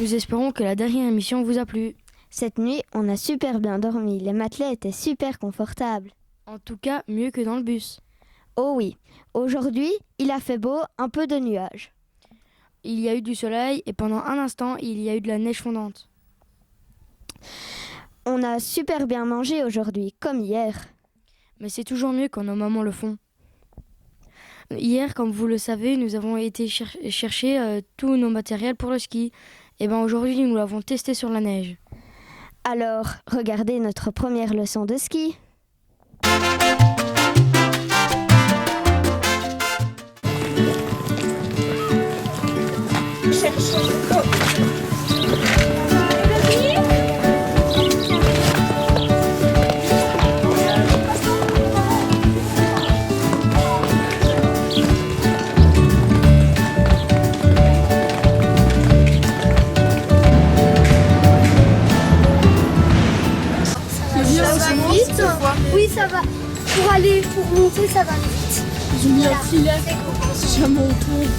Nous espérons que la dernière émission vous a plu. Cette nuit, on a super bien dormi. Les matelas étaient super confortables. En tout cas, mieux que dans le bus. Oh oui, aujourd'hui, il a fait beau, un peu de nuages. Il y a eu du soleil et pendant un instant, il y a eu de la neige fondante. On a super bien mangé aujourd'hui, comme hier. Mais c'est toujours mieux quand nos mamans le font. Hier, comme vous le savez, nous avons été chercher tous nos matériels pour le ski. Et aujourd'hui, nous l'avons testé sur la neige. Alors, regardez notre première leçon de ski. Oui, ça va. Pour monter, ça va vite. J'ai mis un filet si jamais on tombe.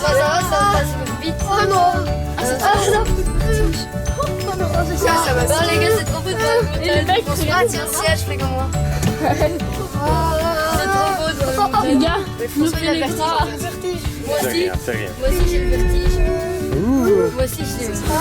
Ça va vite. Oh non. Ça va. Non, les gars, c'est trop beau. Et le mec, on se bat, tiens, siège, fais comme moi. C'est trop beau. Les gars, François, il a le vertige. Moi aussi. C'est rien. Moi aussi, j'ai le vertige. Moi aussi, j'ai le vertige.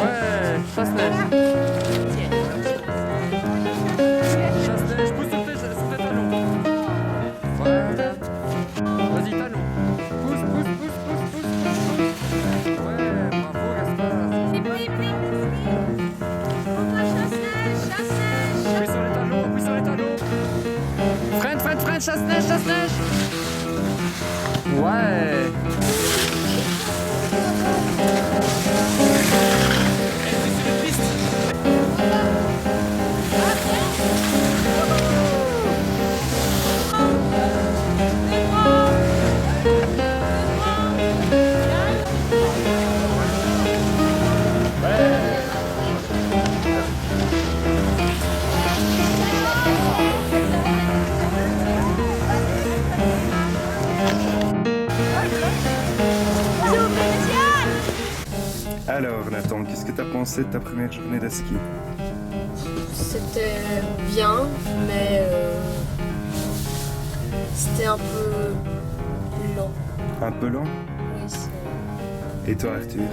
Ouais, chasse-neige. Chasse-neige, pousse sur tes talons. Voilà. Vas-y, talons. Pousse. Ouais, bravo, Gaspard. Appuie sur les talons. Freine, chasse-neige. Ouais. Alors Nathan, qu'est-ce que tu as pensé de ta première journée de ski? C'était bien, mais c'était un peu lent. Un peu lent. Oui, Et toi, Arthur?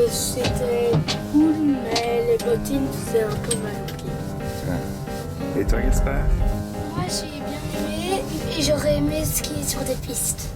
c'était cool, mais les bottines faisaient un peu mal aux pieds. Et toi, Gaspard? Moi j'ai bien aimé et j'aurais aimé skier sur des pistes.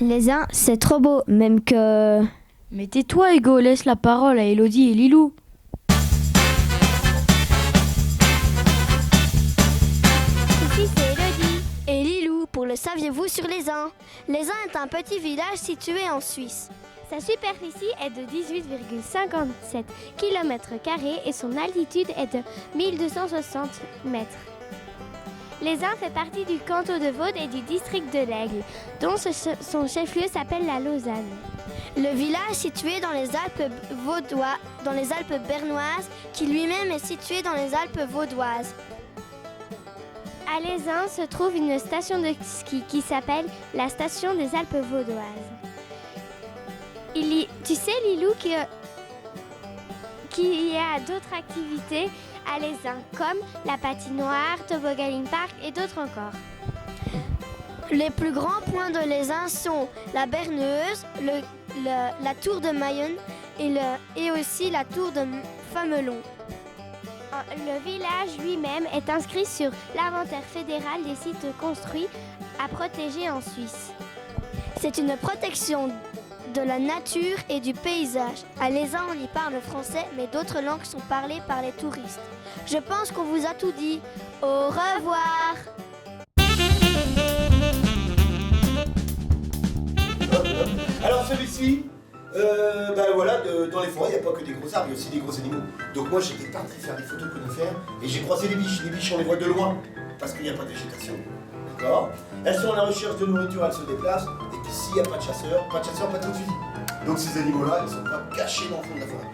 Les uns, c'est trop beau, même que... Mais tais-toi, Hugo, laisse la parole à Elodie et Lilou. Ici, c'est Elodie et Lilou pour le saviez-vous sur les Uns. Les Uns est un petit village situé en Suisse. Sa superficie est de 18,57 km² et son altitude est de 1260 mètres. Les Uns fait partie du canton de Vaud et du district de l'Aigle, dont son chef-lieu s'appelle la Lausanne. Le village situé dans les Alpes bernoises, qui lui-même est situé dans les Alpes vaudoises. À Les Uns se trouve une station de ski qui s'appelle la station des Alpes vaudoises. Tu sais, Lilou, qu'il y a d'autres activités à Les Uns, comme la patinoire, Tobogganing Park et d'autres encore. Les plus grands points de Les Uns sont la Berneuse, la tour de Mayenne et aussi la tour de Famelon. Le village lui-même est inscrit sur l'inventaire fédéral des sites construits à protéger en Suisse. C'est une protection de la nature et du paysage. À Les Uns, on y parle français, mais d'autres langues sont parlées par les touristes. Je pense qu'on vous a tout dit. Au revoir. Alors celui-ci, dans les forêts, il n'y a pas que des gros arbres, il y a aussi des gros animaux. Donc moi j'étais parti faire des photos conifères et j'ai croisé les biches. Les biches on les voit de loin parce qu'il n'y a pas de végétation. D'accord? Elles sont à la recherche de nourriture, elles se déplacent, et puis s'il n'y a pas de chasseurs, pas de fusil. Donc ces animaux-là, ils ne sont pas cachés dans le fond de la forêt.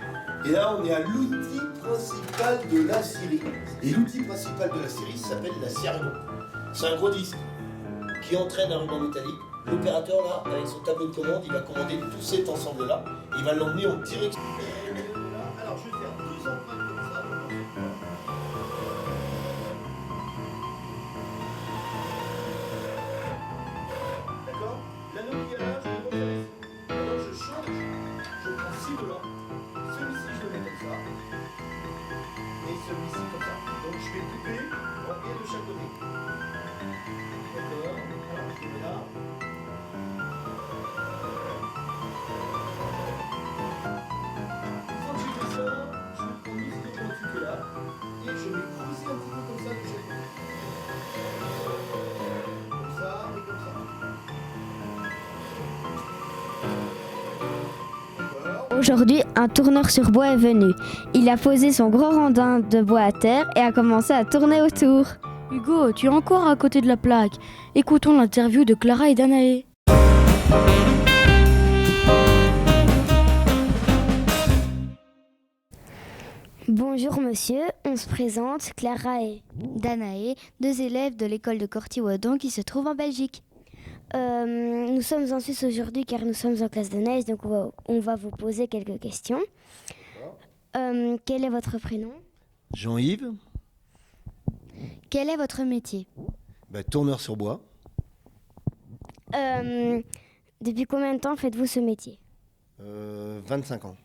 Et là on est à l'outil principal de la scierie. Et l'outil principal de la scierie s'appelle la scie à ruban. C'est un gros disque qui entraîne un ruban métallique. L'opérateur là, avec son tableau de commande, il va commander tout cet ensemble-là, il va l'emmener en direction. Alors je vais faire 2 empreintes comme ça. D'accord? L'anneau qui est là, je le monte ici. Alors je change, je prends 6 de là. Celui-ci je le mets comme ça. Et celui-ci comme ça. Donc je vais couper en biais de chaque côté. D'accord? Alors je le mets là. Aujourd'hui, un tourneur sur bois est venu. Il a posé son gros rondin de bois à terre et a commencé à tourner autour. Hugo, tu es encore à côté de la plaque. Écoutons l'interview de Clara et Danae. Bonjour monsieur, on se présente, Clara et Danae, 2 élèves de l'école de Corty-Waudon qui se trouvent en Belgique. Nous sommes en Suisse aujourd'hui car nous sommes en classe de neige, donc on va vous poser quelques questions. Quel est votre prénom? Jean-Yves, Quel est votre métier? tourneur sur bois. Depuis combien de temps faites-vous ce métier? 25 ans.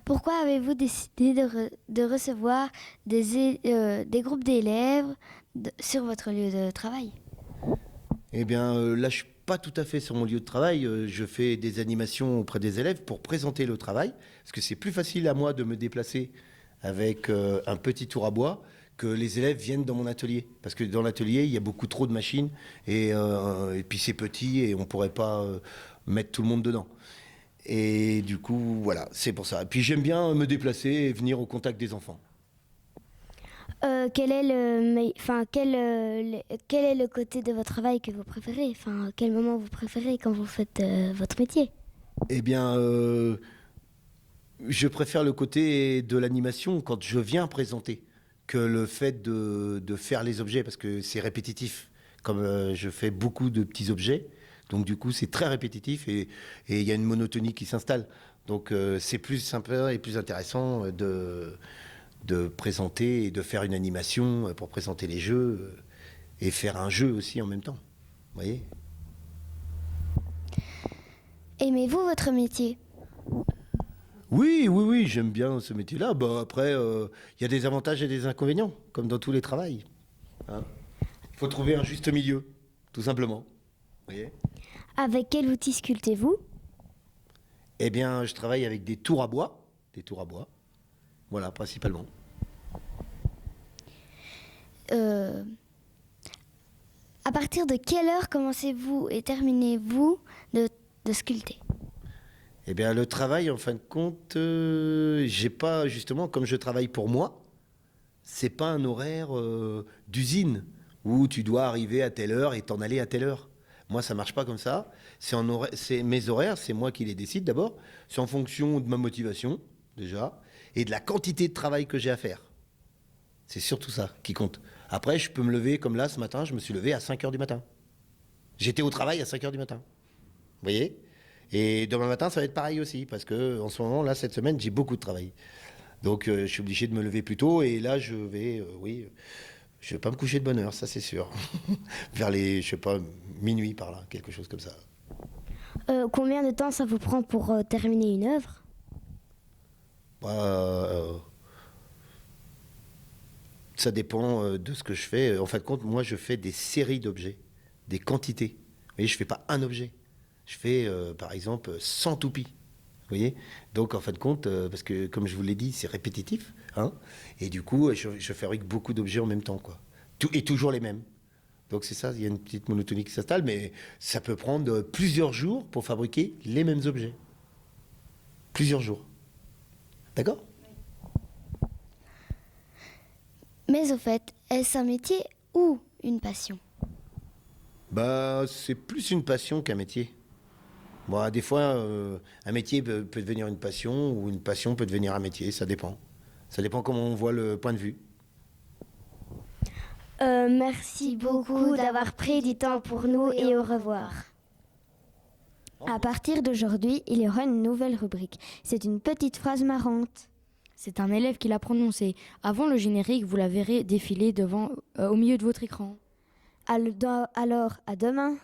Pourquoi avez-vous décidé de recevoir des groupes d'élèves sur votre lieu de travail? Eh bien, là, je suis pas tout à fait sur mon lieu de travail. Je fais des animations auprès des élèves pour présenter le travail, parce que c'est plus facile à moi de me déplacer avec un petit tour à bois que les élèves viennent dans mon atelier. Parce que dans l'atelier, il y a beaucoup trop de machines et puis c'est petit et on ne pourrait pas mettre tout le monde dedans. Et du coup, voilà, c'est pour ça. Et puis j'aime bien me déplacer et venir au contact des enfants. Quel est le côté de votre travail que vous préférez? Enfin, quel moment vous préférez quand vous faites votre métier? Eh bien, je préfère le côté de l'animation quand je viens présenter que le fait de faire les objets, parce que c'est répétitif. Comme je fais beaucoup de petits objets, donc du coup c'est très répétitif et il y a une monotonie qui s'installe. Donc c'est plus sympa et plus intéressant de présenter et de faire une animation pour présenter les jeux et faire un jeu aussi en même temps. Vous voyez ? Aimez-vous votre métier? Oui, j'aime bien ce métier-là. Bah, après, y a des avantages et des inconvénients, comme dans tous les travails. Hein ? Il faut trouver un juste milieu, tout simplement. Vous voyez ? Avec quel outil sculptez-vous? Eh bien, je travaille avec des tours à bois. Voilà, principalement. À partir de quelle heure commencez-vous et terminez-vous de sculpter? Eh bien, le travail, en fin de compte, j'ai pas, justement, comme je travaille pour moi, c'est pas un horaire d'usine où tu dois arriver à telle heure et t'en aller à telle heure. Moi, ça marche pas comme ça. C'est mes horaires, c'est moi qui les décide d'abord. C'est en fonction de ma motivation, déjà, et de la quantité de travail que j'ai à faire. C'est surtout ça qui compte. Après, je peux me lever, comme là, ce matin, je me suis levé à 5h du matin. J'étais au travail à 5h du matin. Vous voyez ? Et demain matin, ça va être pareil aussi, parce que en ce moment, là, cette semaine, j'ai beaucoup de travail. Donc, je suis obligé de me lever plus tôt, et là, je vais pas me coucher de bonne heure, ça c'est sûr. Vers les, je sais pas, minuit par là, quelque chose comme ça. Combien de temps ça vous prend pour terminer une œuvre? Ça dépend de ce que je fais. En fin de compte, moi, je fais des séries d'objets, des quantités. Vous voyez, je fais pas un objet. Je fais, par exemple, 100 toupies. Vous voyez ? Donc, en fin de compte, parce que, comme je vous l'ai dit, c'est répétitif. Hein, et du coup, je fabrique beaucoup d'objets en même temps, quoi. Et toujours les mêmes. Donc, c'est ça, il y a une petite monotonie qui s'installe, mais ça peut prendre plusieurs jours pour fabriquer les mêmes objets. Plusieurs jours. D'accord ? Mais au fait, est-ce un métier ou une passion? Bah, c'est plus une passion qu'un métier. Bon, des fois, un métier peut devenir une passion ou une passion peut devenir un métier, ça dépend. Ça dépend comment on voit le point de vue. Merci beaucoup d'avoir pris du temps pour nous et au revoir. À partir d'aujourd'hui, il y aura une nouvelle rubrique. C'est une petite phrase marrante. C'est un élève qui l'a prononcé. Avant le générique, vous la verrez défiler au milieu de votre écran. Alors, à demain.